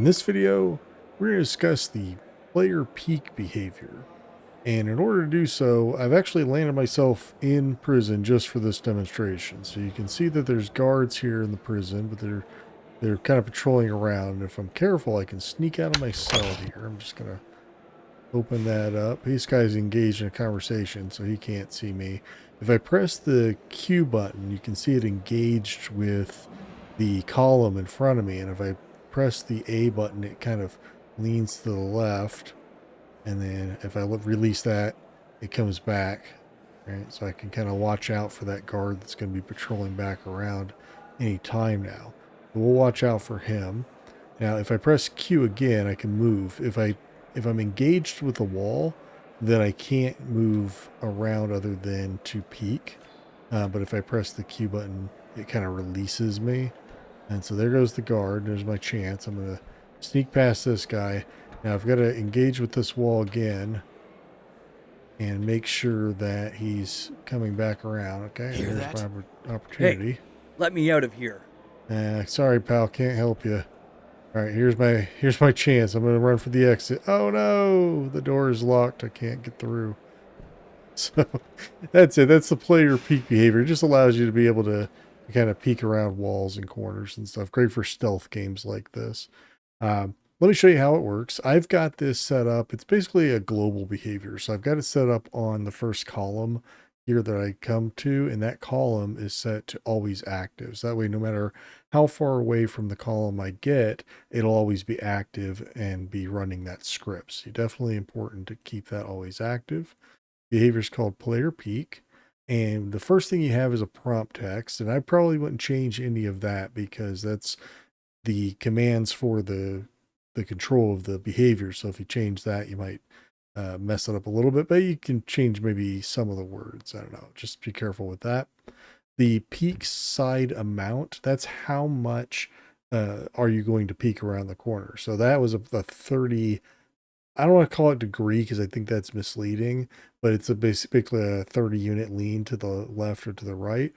In this video, we're going to discuss the player peak behavior. And in order to do so, I've actually landed myself in prison just for this demonstration. So you can see that there's guards here in the prison, but they're kind of patrolling around. And if I'm careful, I can sneak out of my cell here. I'm just going to open that up. This guy's engaged in a conversation, so he can't see me. If I press the Q button, you can see it engaged with the column in front of me. And if I press the A button, it kind of leans to the left. And then if I release that, it comes back. Right? So I can kind of watch out for that guard that's going to be patrolling back around any time now. So we'll watch out for him. Now, if I press Q again, I can move. If I'm engaged with a wall, then I can't move around other than to peek. But if I press the Q button, it kind of releases me. And so there goes the guard. There's my chance. I'm going to sneak past this guy. Now I've got to engage with this wall again and make sure that he's coming back around. Okay, Hear there's that? my opportunity. Hey, let me out of here. Sorry, pal, can't help you. All right, here's my chance. I'm going to run for the exit. Oh no, the door is locked. I can't get through. So that's it. That's the player peek behavior. It just allows you to be able to kind of peek around walls and corners and stuff. Great for stealth games like this. Let me show you how it works. I've got this set up. It's basically a global behavior. So I've got it set up on the first column here that I come to, and that column is set to always active. So that way, no matter how far away from the column I get, it'll always be active and be running that script. So definitely important to keep that always active. Behavior is called player peak. And the first thing you have is a prompt text. And I probably wouldn't change any of that because that's the commands for the control of the behavior. So if you change that, you might mess it up a little bit, but you can change maybe some of the words. I don't know. Just be careful with that. The peak side amount, that's how much are you going to peek around the corner. So that was a 30, I don't want to call it degree because I think that's misleading, but it's basically a 30 unit lean to the left or to the right.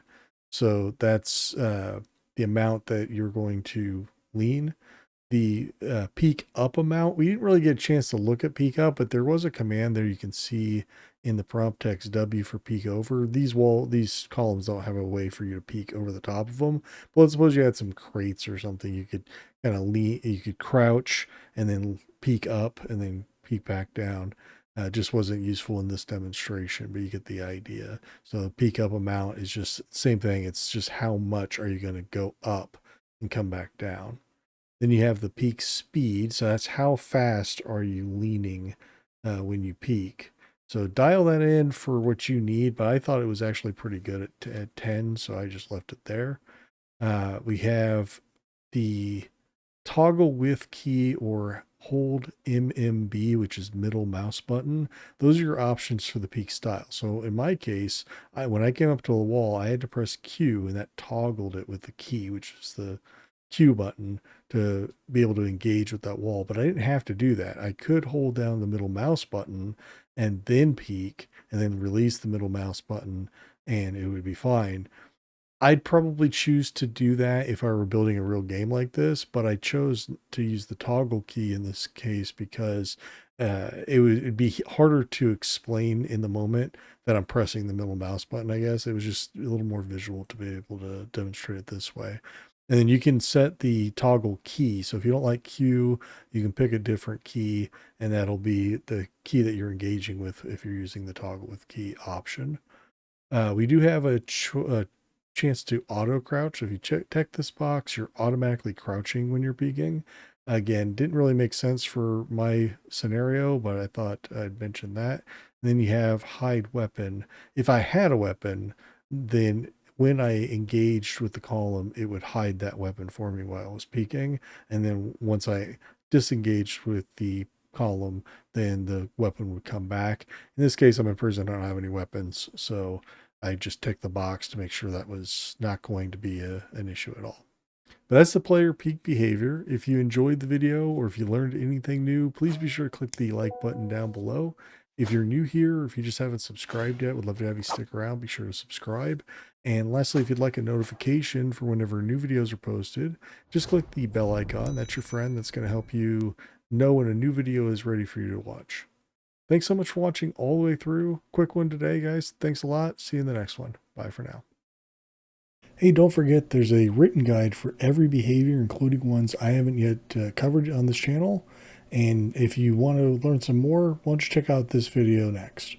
So that's the amount that you're going to lean. The peak up amount, we didn't really get a chance to look at peak up, but there was a command there you can see in the prompt text, W for peek over. These columns don't have a way for you to peek over the top of them. But let's suppose you had some crates or something. You could kind of lean, you could crouch and then peek up and then peek back down. Just wasn't useful in this demonstration, but you get the idea. So the peak up amount is just same thing. It's just how much are you going to go up and come back down. Then you have the peak speed. So that's how fast are you leaning when you peak. So dial that in for what you need, but I thought it was actually pretty good at 10, so I just left it there. We have the toggle with key or hold MMB, which is middle mouse button. Those are your options for the peak style. So in my case, when I came up to a wall, I had to press Q and that toggled it with the key, which is the Q button, to be able to engage with that wall. But I didn't have to do that. I could hold down the middle mouse button and then peek and then release the middle mouse button and it would be fine. I'd probably choose to do that if I were building a real game like this, but I chose to use the toggle key in this case because it'd be harder to explain in the moment that I'm pressing the middle mouse button, I guess. It was just a little more visual to be able to demonstrate it this way. And then you can set the toggle key. So if you don't like Q, you can pick a different key, and that'll be the key that you're engaging with if you're using the toggle with key option. We do have a chance to auto crouch. If you check this box, you're automatically crouching when you're peeking. Again, didn't really make sense for my scenario, but I thought I'd mention that. And then you have hide weapon. If I had a weapon, then when I engaged with the column, it would hide that weapon for me while I was peeking. And then once I disengaged with the column, then the weapon would come back. In this case, I'm in prison. I don't have any weapons. So I just ticked the box to make sure that was not going to be an issue at all. But that's the player peak behavior. If you enjoyed the video or if you learned anything new, please be sure to click the like button down below. If you're new here, or if you just haven't subscribed yet, would love to have you stick around. Be sure to subscribe. And lastly, if you'd like a notification for whenever new videos are posted, just click the bell icon. That's your friend that's going to help you know when a new video is ready for you to watch. Thanks so much for watching all the way through. Quick one today, guys. Thanks a lot. See you in the next one. Bye for now. Hey, don't forget there's a written guide for every behavior, including ones I haven't yet covered on this channel. And if you want to learn some more, why don't you check out this video next.